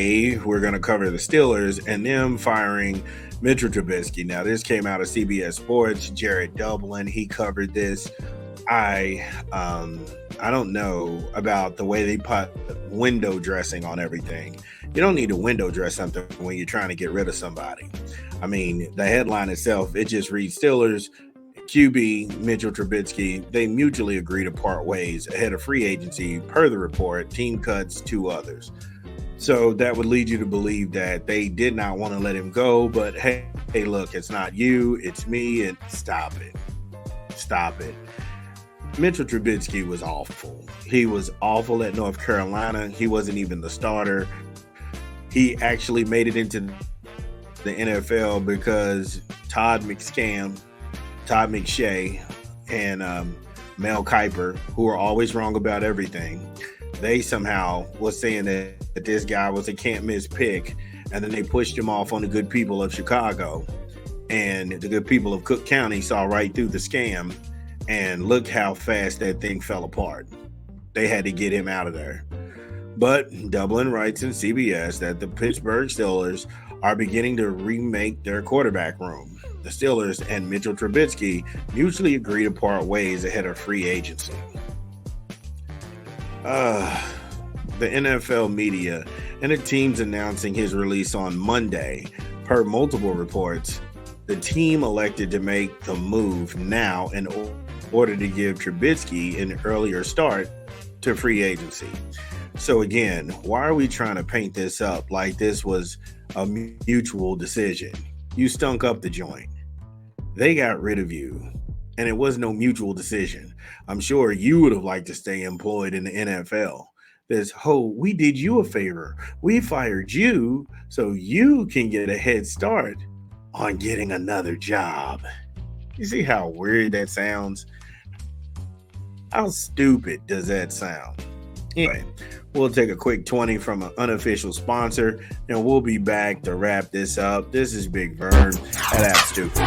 today we're going to cover the Steelers and them firing Mitchell Trubisky. Now, this came out of CBS Sports. Jared Dublin, he covered this. I don't know about the way they put window dressing on everything. You don't need to window dress something when you're trying to get rid of somebody. I mean, the headline itself, it just reads Steelers, QB, Mitchell Trubisky, they mutually agree to part ways ahead of free agency. Per the report, team cuts 2 others. So that would lead you to believe that they did not want to let him go, but hey, look, it's not you, it's me, and stop it. Mitchell Trubisky was awful. He was awful at North Carolina. He wasn't even the starter. He actually made it into the NFL because Todd McShay, and Mel Kiper, who are always wrong about everything, they somehow was saying that this guy was a can't-miss pick, and then they pushed him off on the good people of Chicago. And the good people of Cook County saw right through the scam, and look how fast that thing fell apart. They had to get him out of there. But Dublin writes in CBS that the Pittsburgh Steelers are beginning to remake their quarterback room. The Steelers and Mitchell Trubisky mutually agree to part ways ahead of free agency. The NFL media and the team's announcing his release on Monday. Per multiple reports, the team elected to make the move now in order to give Trubisky an earlier start to free agency. So again, why are we trying to paint this up like this was a mutual decision? You stunk up the joint. They got rid of you, and it was no mutual decision. I'm sure you would have liked to stay employed in the NFL. We did you a favor. We fired you so you can get a head start on getting another job. You see how weird that sounds? How stupid does that sound? Anyway, we'll take a quick 20 from an unofficial sponsor, and we'll be back to wrap this up. This is Big Vern at App Stupid.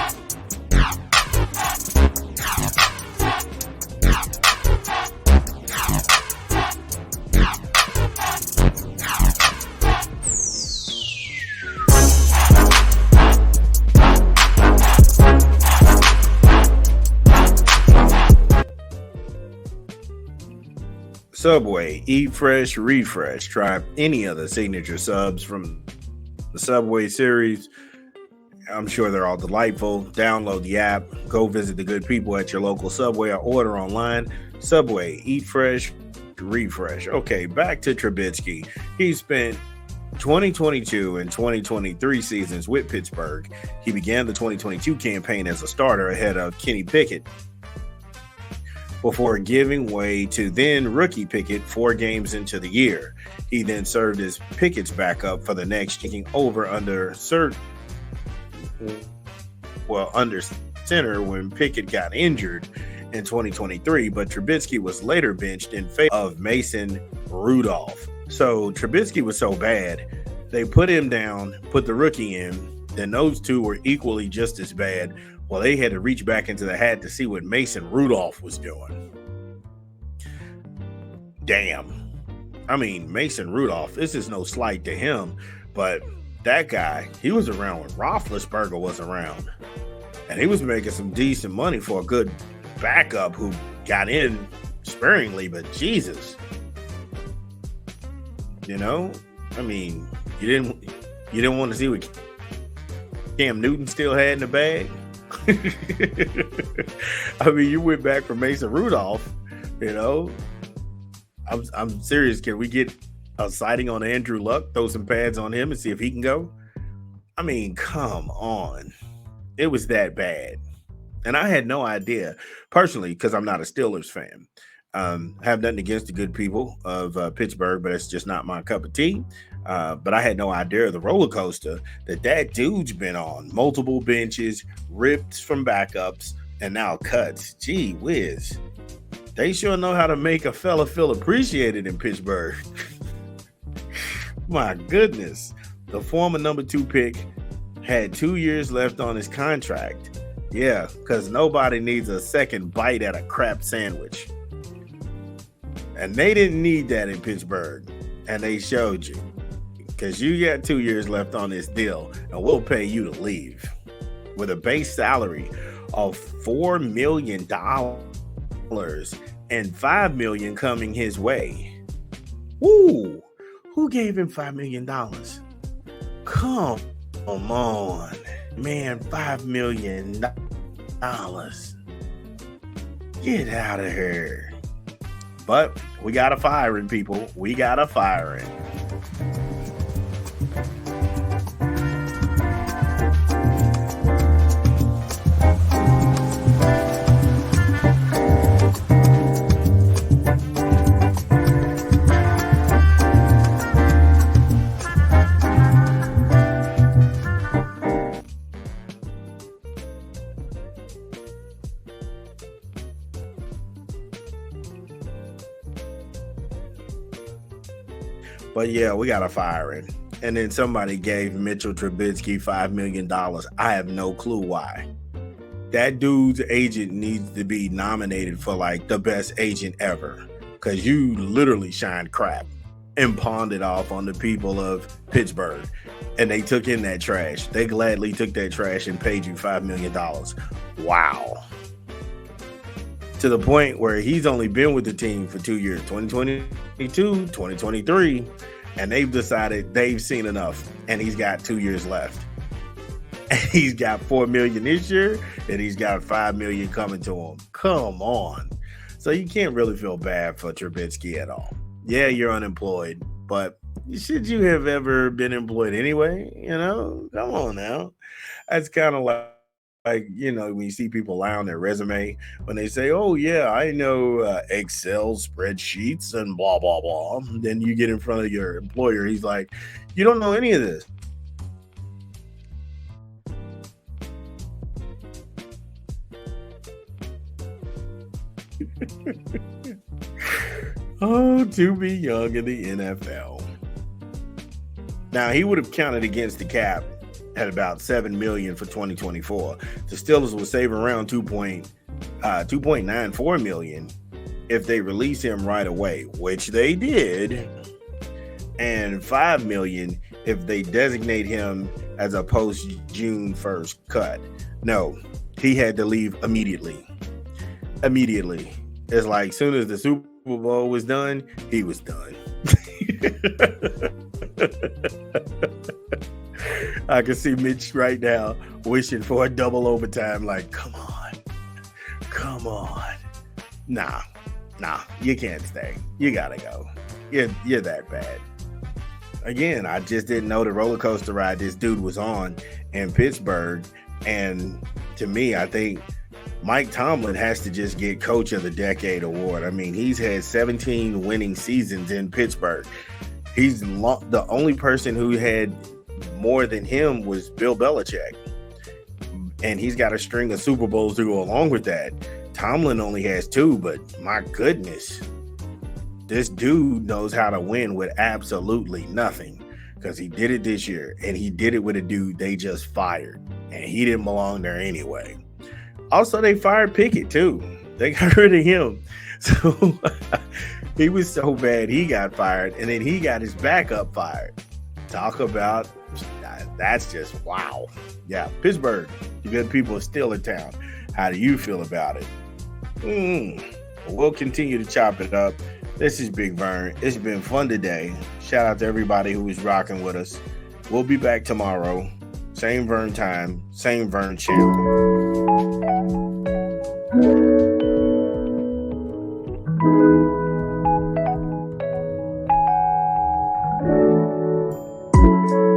Subway, eat fresh, refresh. Try any of the signature subs from the Subway series. I'm sure they're all delightful. Download the app. Go visit the good people at your local Subway or order online. Subway, eat fresh, refresh. Okay, back to Trubisky. He spent 2022 and 2023 seasons with Pittsburgh. He began the 2022 campaign as a starter ahead of Kenny Pickett, before giving way to then rookie Pickett 4 games into the year. He then served as Pickett's backup for the next, taking over under center when Pickett got injured in 2023, but Trubisky was later benched in favor of Mason Rudolph. So Trubisky was so bad, they put him down, put the rookie in, then those two were equally just as bad. Well, they had to reach back into the hat to see what Mason Rudolph was doing. Damn. I mean, Mason Rudolph, this is no slight to him, but that guy, he was around when Roethlisberger was around. And he was making some decent money for a good backup who got in sparingly, but Jesus. You know? I mean, you didn't want to see what Cam Newton still had in the bag? I mean, you went back for Mason Rudolph, you know. I'm serious. Can we get a sighting on Andrew Luck, throw some pads on him and see if he can go? I mean, come on. It was that bad. And I had no idea, personally, because I'm not a Steelers fan. Have nothing against the good people of Pittsburgh, but it's just not my cup of tea. But I had no idea the roller coaster that dude's been on. Multiple benches, ripped from backups, and now cuts. Gee whiz. They sure know how to make a fella feel appreciated in Pittsburgh. My goodness. The former number 2 pick had 2 years left on his contract. Yeah, because nobody needs a second bite at a crap sandwich. And they didn't need that in Pittsburgh. And they showed you. because you got 2 years left on this deal, and we'll pay you to leave. With a base salary of $4 million and $5 million coming his way. Woo! Who gave him $5 million? Come on, man, $5 million. Get out of here. But we got to fire him, people. We got to fire him. But yeah, we got to fire him. And then somebody gave Mitchell Trubisky $5 million. I have no clue why. That dude's agent needs to be nominated for like the best agent ever, because you literally shined crap and pawned it off on the people of Pittsburgh. And they took in that trash. They gladly took that trash and paid you $5 million. Wow. To the point where he's only been with the team for 2 years, 2022, 2023, and they've decided they've seen enough, and he's got 2 years left. And he's got $4 million this year, and he's got $5 million coming to him. Come on. So you can't really feel bad for Trubisky at all. Yeah, you're unemployed, but should you have ever been employed anyway? You know, come on now. That's kind of like, you know, when you see people lie on their resume, when they say, oh, yeah, I know Excel spreadsheets and blah, blah, blah. Then you get in front of your employer. He's like, you don't know any of this. Oh, to be young in the NFL. Now, he would have counted against the cap at about $7 million for 2024. The Steelers will save around $2.94 million if they release him right away, which they did, and $5 million if they designate him as a post-June 1st cut. No, he had to leave immediately. It's like soon as the Super Bowl was done, he was done. I can see Mitch right now wishing for a double overtime. Like, come on. Nah, you can't stay. You gotta go. You're that bad. Again, I just didn't know the roller coaster ride this dude was on in Pittsburgh. And to me, I think Mike Tomlin has to just get Coach of the Decade award. I mean, he's had 17 winning seasons in Pittsburgh. He's the only person who had more than him was Bill Belichick. And he's got a string of Super Bowls to go along with that. Tomlin only has 2, but my goodness, this dude knows how to win with absolutely nothing, because he did it this year, and he did it with a dude they just fired, and he didn't belong there anyway. Also, they fired Pickett too. They got rid of him. So he was so bad he got fired, and then he got his backup fired. Talk about, that's just wow. Yeah, Pittsburgh, the good people are still in town. How do you feel about it? We'll continue to chop it up. This is Big Vern. It's been fun today. Shout out to everybody who was rocking with us. We'll be back tomorrow. Same Vern time, same Vern channel.